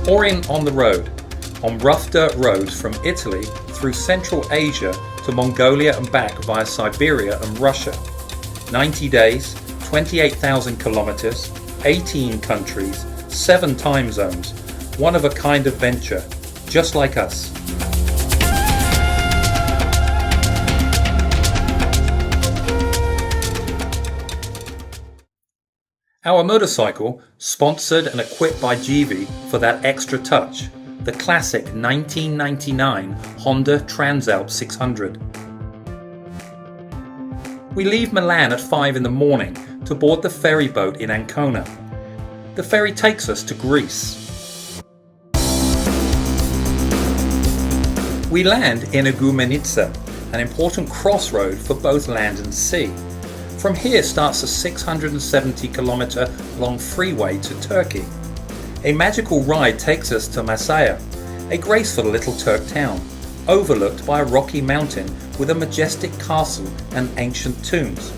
Orient on the road, on rough dirt roads from Italy through Central Asia to Mongolia and back via Siberia and Russia. 90 days, 28,000 kilometers, 18 countries, 7 time zones, one of a kind adventure, just like us. Our motorcycle, sponsored and equipped by GV for that extra touch, the classic 1999 Honda Transalp 600. We leave Milan at 5 in the morning to board the ferry boat in Ancona. The ferry takes us to Greece. We land in Igoumenitsa, an important crossroad for both land and sea. From here starts a 670-kilometer long freeway to Turkey. A magical ride takes us to Masaya, a graceful little Turk town, overlooked by a rocky mountain with a majestic castle and ancient tombs.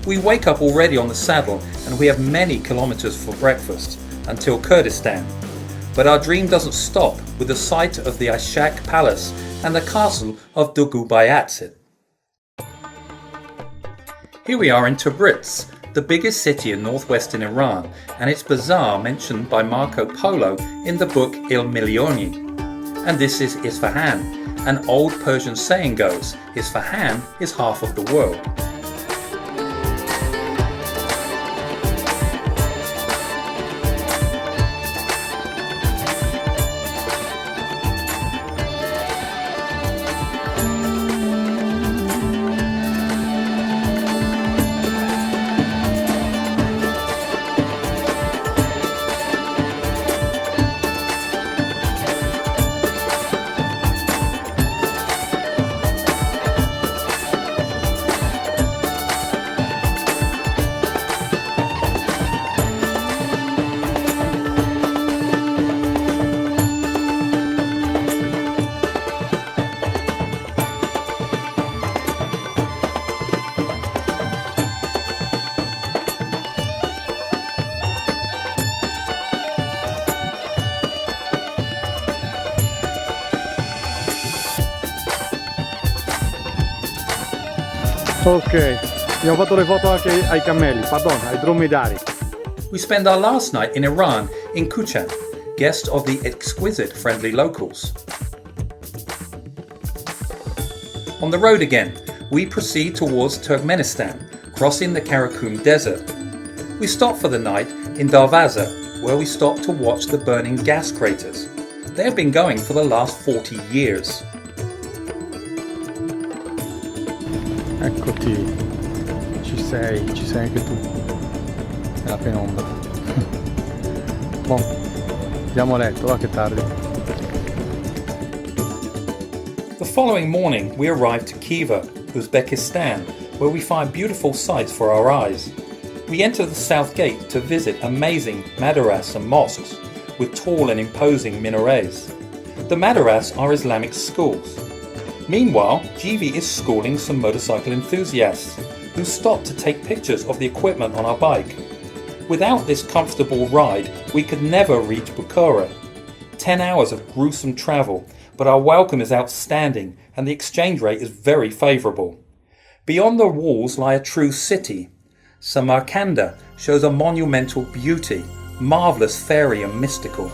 We wake up already on the saddle and we have many kilometers for breakfast until Kyrgyzstan. But our dream doesn't stop with the sight of the Ashak Palace and the castle of Dugubayatsit. Here we are in Tabriz, the biggest city in northwestern Iran, and its bazaar mentioned by Marco Polo in the book Il Milioni. And this is Isfahan. An old Persian saying goes, Isfahan is half of the world. Ok, abbiamo fatto le foto anche ai cammelli, pardon, ai dromedari. We spend our last night in Iran, in Kuchan, guest of the exquisite friendly locals. On the road again, we proceed towards Turkmenistan, crossing the Karakum Desert. We stop for the night in Darvaza, where we stop to watch the burning gas craters. They have been going for the last 40 years. Eccoti, ci sei anche tu, nella penombra. Bon, andiamo a letto, va che tardi. The following morning we arrive to Khiva, Uzbekistan, where we find beautiful sights for our eyes. We enter the south gate to visit amazing madaras and mosques with tall and imposing minarets. The madaras are Islamic schools. Meanwhile, GV is schooling some motorcycle enthusiasts who stop to take pictures of the equipment on our bike. Without this comfortable ride, we could never reach Bukhara. 10 hours of gruesome travel, but our welcome is outstanding and the exchange rate is very favourable. Beyond the walls lie a true city. Samarkanda shows a monumental beauty, marvellous, fairy and mystical.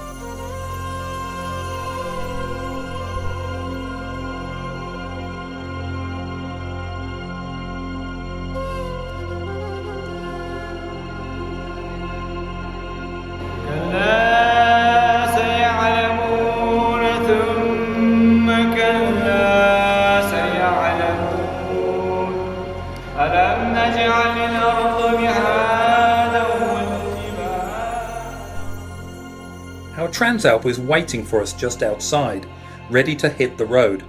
Our Transalp is waiting for us just outside, ready to hit the road.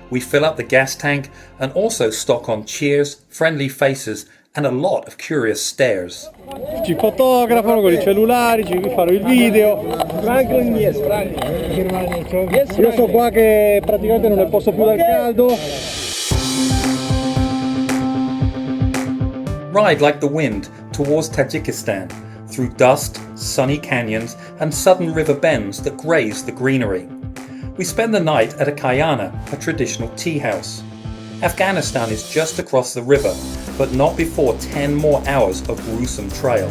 We fill up the gas tank and also stock on cheers, friendly faces and a lot of curious stares. Ci fotografano con i cellulari, ci fanno il video. Io sono qua che praticamente non ne posso più dal caldo. Ride like the wind towards Tajikistan, through dust, sunny canyons and sudden river bends that graze the greenery. We spend the night at a kayana, a traditional tea house. Afghanistan is just across the river, but not before 10 more hours of gruesome trail.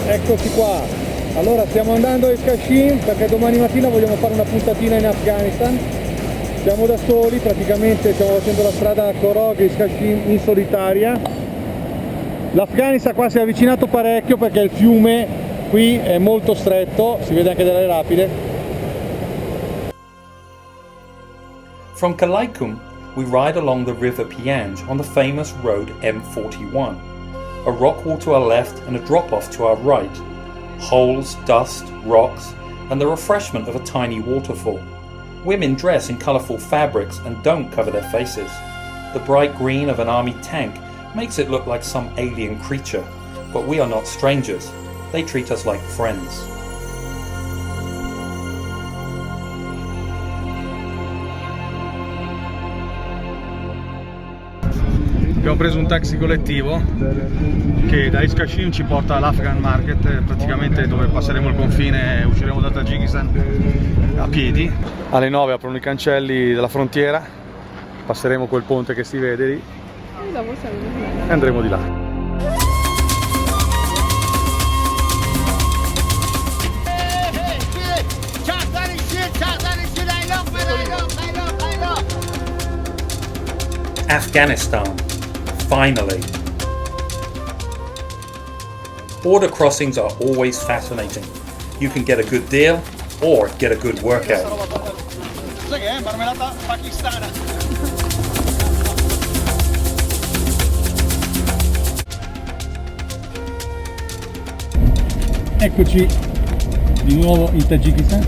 Eccoci qua, allora stiamo andando a Eskashin perché domani mattina vogliamo fare una puntatina in Afghanistan. Siamo da soli, praticamente stiamo facendo la strada a Korog Eskashin in solitaria. L'Afghanistan qua si è avvicinato parecchio perché il fiume qui è molto stretto, si vede anche dalle rapide. From Kalaikum, we ride along the river Pianj on the famous road M41. A rock wall to our left and a drop-off to our right. Holes, dust, rocks, and the refreshment of a tiny waterfall. Women dress in colourful fabrics and don't cover their faces. The bright green of an army tank makes it look like some alien creature, but we are not strangers. They treat us like friends. Abbiamo preso un taxi collettivo che da Eskashin ci porta all'Afghan Market, praticamente dove passeremo il confine e usciremo da Tajikistan a piedi. Alle 9 aprono i cancelli della frontiera, passeremo quel ponte che si vede lì e andremo di là. Afghanistan. Finally. Border crossings are always fascinating. You can get a good deal or get a good workout. Eccoci di nuovo in Tajikistan.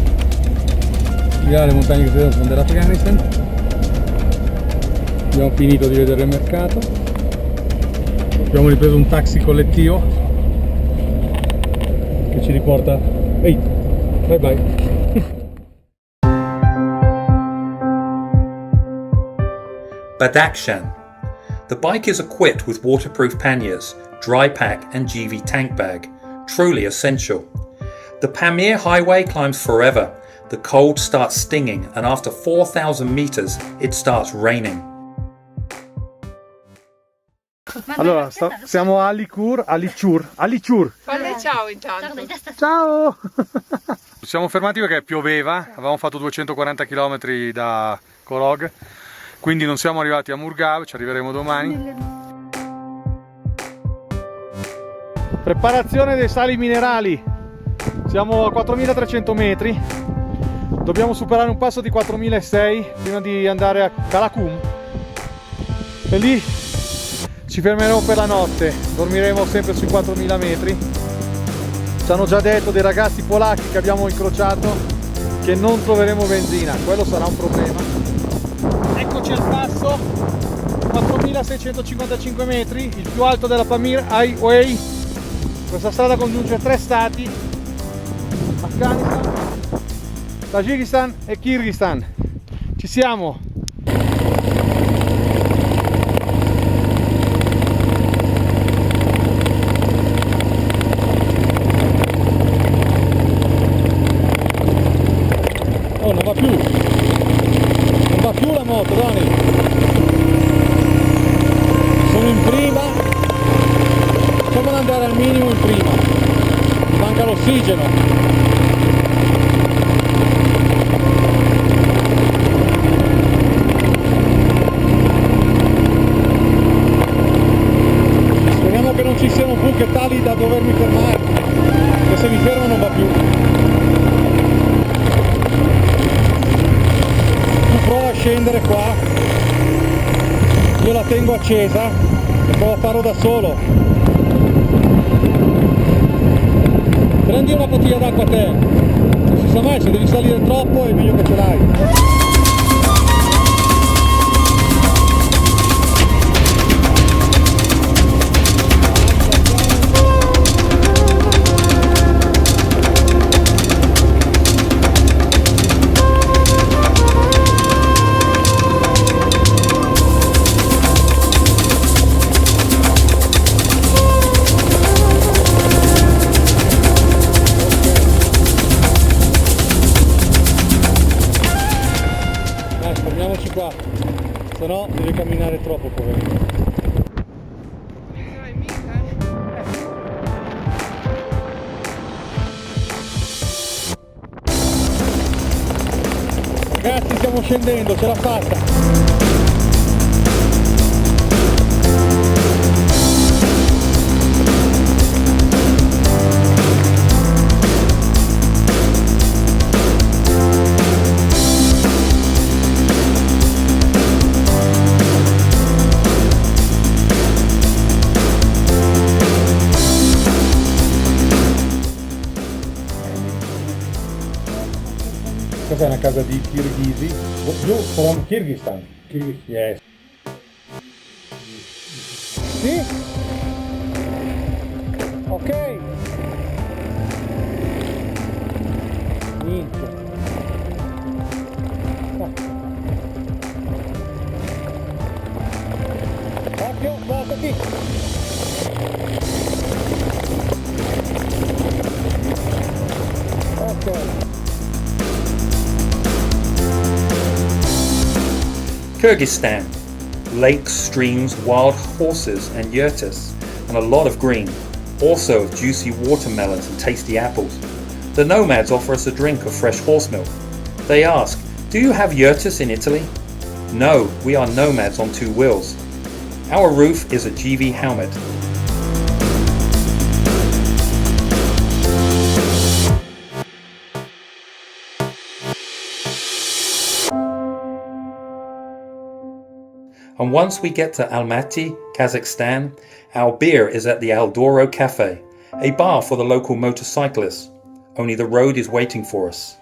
Le montagne che si vedono sono dell'Afghanistan. Abbiamo finito di vedere il mercato. Abbiamo ripreso un taxi collettivo che ci riporta. Ehi, bye bye. Badakhshan. The bike is equipped with waterproof panniers, dry pack and GV tank bag, truly essential. The Pamir Highway climbs forever. The cold starts stinging and after 4,000 meters it starts raining. Allora, siamo a Alicur. Falle ciao intanto. Ciao! Ci siamo fermati perché pioveva, avevamo fatto 240 km da Korog, quindi non siamo arrivati a Murgav, ci arriveremo domani. Preparazione dei sali minerali. Siamo a 4300 metri, dobbiamo superare un passo di 4600 prima di andare a Kalakum e lì ci fermeremo per la notte, dormiremo sempre sui 4000 metri. Ci hanno già detto dei ragazzi polacchi che abbiamo incrociato che non troveremo benzina, quello sarà un problema. Eccoci al passo, 4655 metri, il più alto della Pamir Highway. Questa strada congiunge 3 stati, Afghanistan, Tajikistan e Kyrgyzstan. Ci siamo! Oh, non va più la moto, Doni. Sono in prima, facciamola andare al minimo in prima, manca l'ossigeno. Speriamo che non ci siano buche tali da dovermi fermare, che se mi fermo non va più. Prova a scendere qua, io la tengo accesa e provo a farlo da solo. Prendi una bottiglia d'acqua a te, non si sa mai, se devi salire troppo è meglio che ce l'hai. troppo, poverino. Ragazzi, stiamo scendendo, ce l'ha fatta! Questa è una casa di kirghisi. You from Kyrgyzstan? Yes. Sì? Ok. Minchia. Occhio, guardati. Ok. Kyrgyzstan. Lakes, streams, wild horses and yurtas, and a lot of green. Also of juicy watermelons and tasty apples. The nomads offer us a drink of fresh horse milk. They ask, "Do you have yurtas in Italy?" No, we are nomads on two wheels. Our roof is a GV helmet. And once we get to Almaty, Kazakhstan, our beer is at the Eldoro Cafe, a bar for the local motorcyclists. Only the road is waiting for us.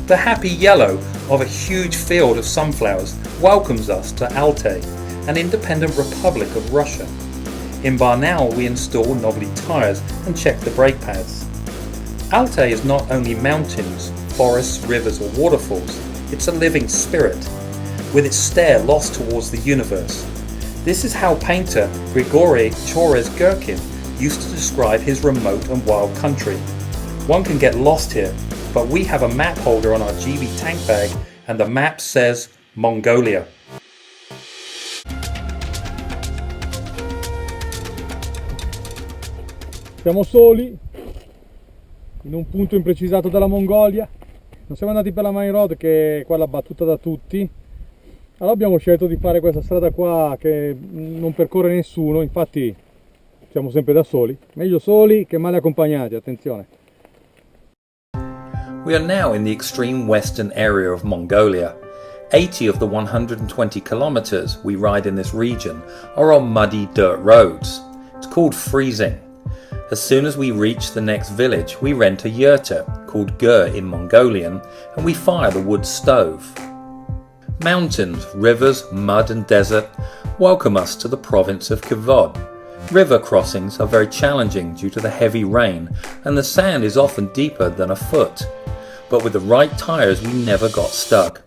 The happy yellow of a huge field of sunflowers welcomes us to Altai, an independent republic of Russia. In Barnaul we install knobbly tyres and check the brake pads. Altai is not only mountains, forests, rivers or waterfalls, it's a living spirit, with its stare lost towards the universe. This is how painter Grigory Chores-Gherkin used to describe his remote and wild country. One can get lost here, but we have a map holder on our GV tank bag and the map says Mongolia. Siamo soli in un punto imprecisato della Mongolia. Non siamo andati per la main road, che è quella battuta da tutti. Allora abbiamo scelto di fare questa strada qua che non percorre nessuno, infatti siamo sempre da soli. Meglio soli che male accompagnati, attenzione. We are now in the extreme western area of Mongolia. 80 of the 120 kilometers we ride in this region are on muddy dirt roads. It's called freezing. As soon as we reach the next village, we rent a yurta, called gur in Mongolian, and we fire the wood stove. Mountains, rivers, mud and desert welcome us to the province of Kavod. River crossings are very challenging due to the heavy rain, and the sand is often deeper than a foot. But with the right tyres we never got stuck.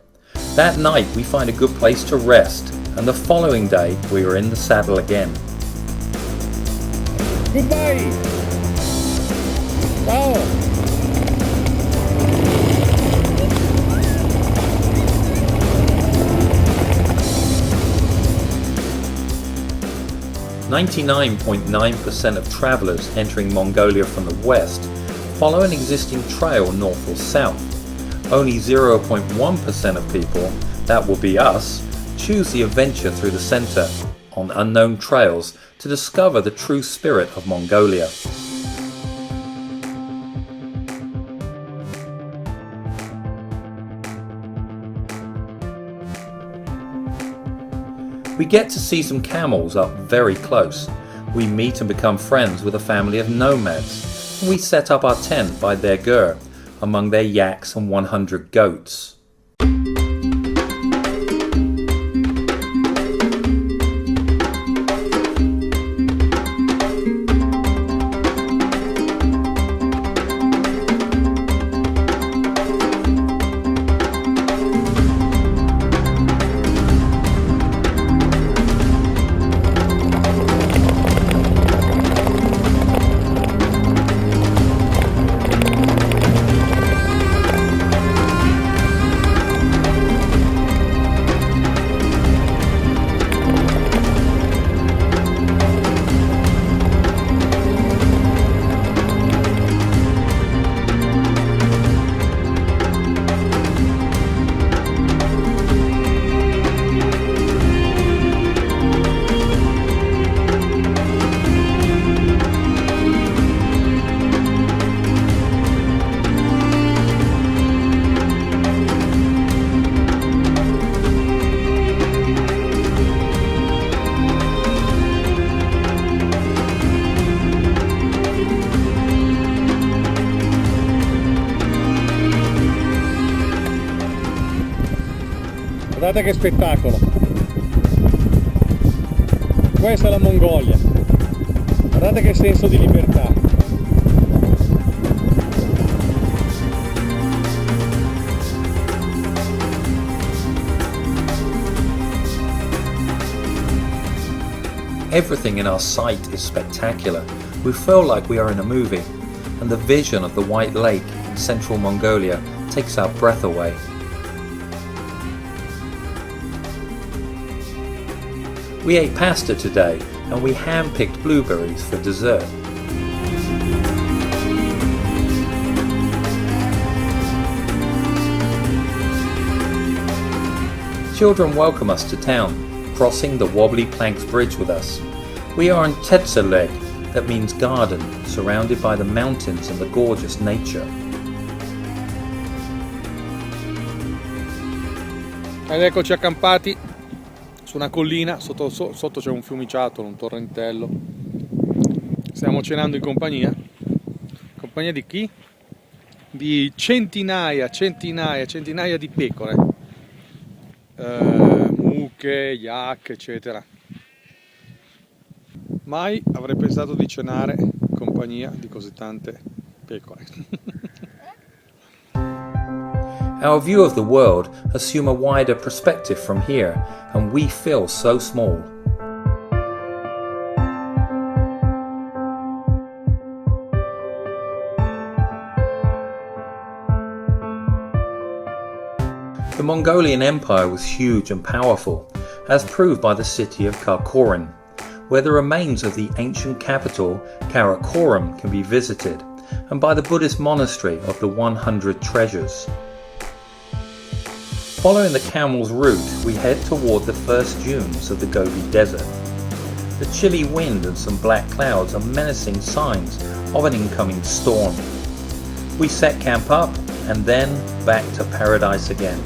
That night we find a good place to rest, and the following day we are in the saddle again. Goodbye! Ciao! .9% of travellers entering Mongolia from the west follow an existing trail north or south. Only 0.1% of people, that will be us, choose the adventure through the centre on unknown trails to discover the true spirit of Mongolia. We get to see some camels up very close. We meet and become friends with a family of nomads. We set up our tent by their gur, among their yaks and 100 goats. Guardate che spettacolo. Questa è la Mongolia. Guardate che senso di libertà. Everything in our sight is spectacular. We feel like we are in a movie, and the vision of the White Lake in central Mongolia takes our breath away. We ate pasta today, and we hand-picked blueberries for dessert. Children welcome us to town, crossing the wobbly planks bridge with us. We are in Tetzeleg, that means garden, surrounded by the mountains and the gorgeous nature. Ed eccoci accampati su una collina, sotto c'è un fiumiciattolo, un torrentello. Stiamo cenando in compagnia. Compagnia di chi? Di centinaia di pecore. Mucche, yak, eccetera. Mai avrei pensato di cenare in compagnia di così tante pecore. Our view of the world assumes a wider perspective from here, and we feel so small. The Mongolian Empire was huge and powerful, as proved by the city of Karakorum, where the remains of the ancient capital Karakorum can be visited, and by the Buddhist monastery of the 100 Treasures. Following the camel's route, we head toward the first dunes of the Gobi Desert. The chilly wind and some black clouds are menacing signs of an incoming storm. We set camp up and then back to paradise again.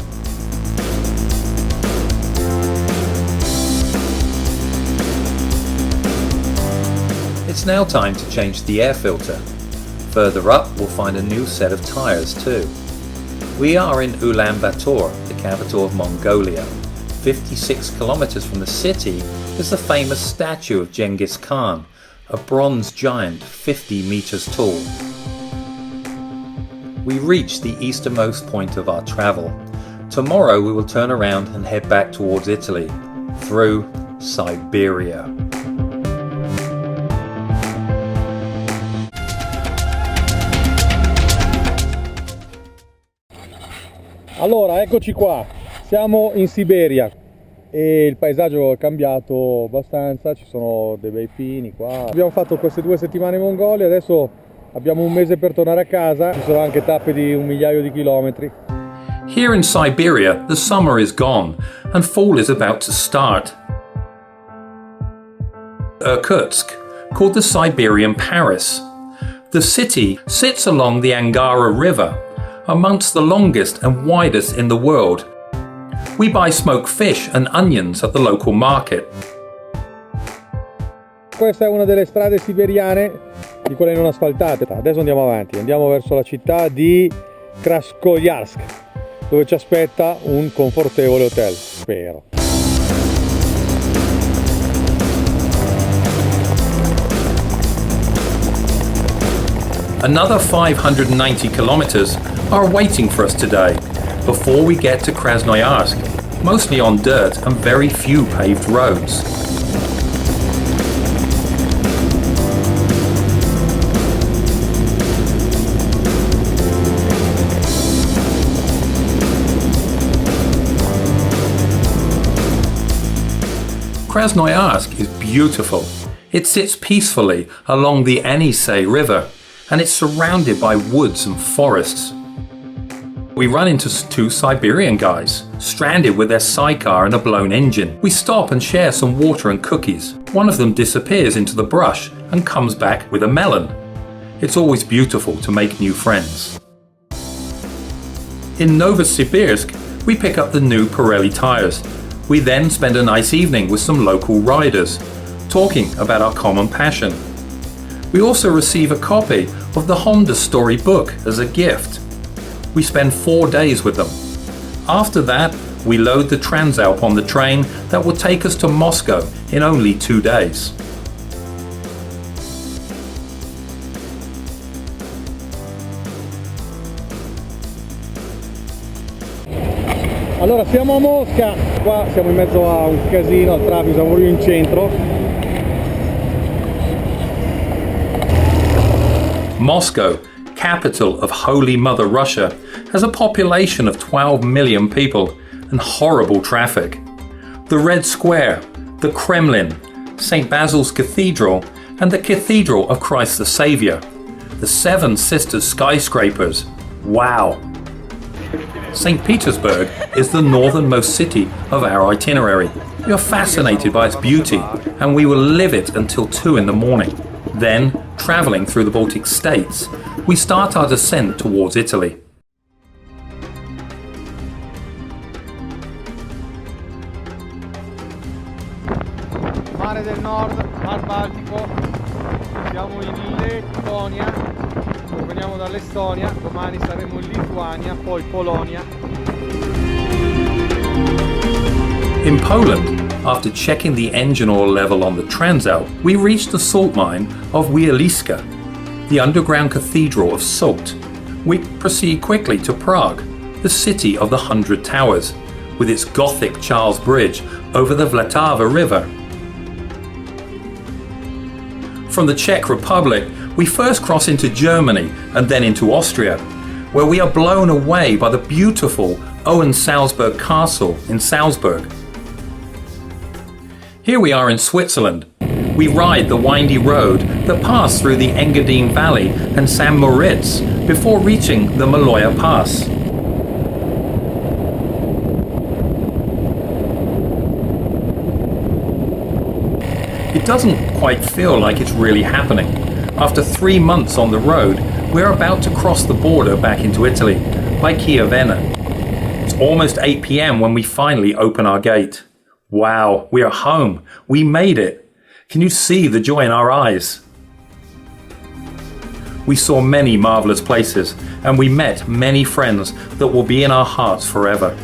It's now time to change the air filter. Further up, we'll find a new set of tyres too. We are in Ulaanbaatar, the capital of Mongolia. 56 kilometers from the city is the famous statue of Genghis Khan, a bronze giant 50 meters tall. We reach the easternmost point of our travel. Tomorrow we will turn around and head back towards Italy, through Siberia. Allora, eccoci qua, siamo in Siberia e il paesaggio è cambiato abbastanza, ci sono dei bei pini qua. Abbiamo fatto queste 2 settimane in Mongolia, adesso abbiamo un mese per tornare a casa, ci sono anche tappe di 1 migliaio di chilometri. Here in Siberia, the summer is gone and fall is about to start. Irkutsk, called the Siberian Paris. The city sits along the Angara River, amongst the longest and widest in the world. We buy smoked fish and onions at the local market. Questa è una delle strade siberiane, di quelle non asfaltate. Adesso andiamo avanti, andiamo verso la città di Krasnoyarsk, dove ci aspetta un confortevole hotel, spero. Another 590 kilometers are waiting for us today before we get to Krasnoyarsk, mostly on dirt and very few paved roads. Krasnoyarsk is beautiful. It sits peacefully along the Yenisei River, and it's surrounded by woods and forests. We run into 2 Siberian guys, stranded with their sidecar and a blown engine. We stop and share some water and cookies. One of them disappears into the brush and comes back with a melon. It's always beautiful to make new friends. In Novosibirsk, we pick up the new Pirelli tires. We then spend a nice evening with some local riders, talking about our common passion. We also receive a copy of the Honda story book as a gift. We spend 4 days with them. After that, we load the Transalp on the train that will take us to Moscow in only 2 days. Allora siamo a Mosca, qua siamo in mezzo a un casino, al traffico, siamo lì in centro. Moscow, capital of Holy Mother Russia, has a population of 12 million people and horrible traffic. The Red Square, the Kremlin, St. Basil's Cathedral, and the Cathedral of Christ the Saviour. The Seven Sisters skyscrapers. Wow! St. Petersburg is the northernmost city of our itinerary. We are fascinated by its beauty and we will live it until 2 in the morning. Then, travelling through the Baltic states, we start our descent towards Italy. Mare del Nord, Mar Baltico, siamo in Lettonia, veniamo dall'Estonia, domani saremo in Lituania, poi Polonia. In Poland, after checking the engine oil level on the Transalp, we reached the salt mine of Wieliska, the underground cathedral of salt. We proceed quickly to Prague, the city of the 100 Towers, with its Gothic Charles Bridge over the Vltava River. From the Czech Republic, we first cross into Germany and then into Austria, where we are blown away by the beautiful Owen-Salzburg Castle in Salzburg. Here we are in Switzerland. We ride the windy road that passed through the Engadine Valley and St. Moritz before reaching the Maloja Pass. It doesn't quite feel like it's really happening. After 3 months on the road, we're about to cross the border back into Italy, by Chiavenna. It's almost 8 p.m. when we finally open our gate. Wow, we are home. We made it. Can you see the joy in our eyes? We saw many marvelous places, and we met many friends that will be in our hearts forever.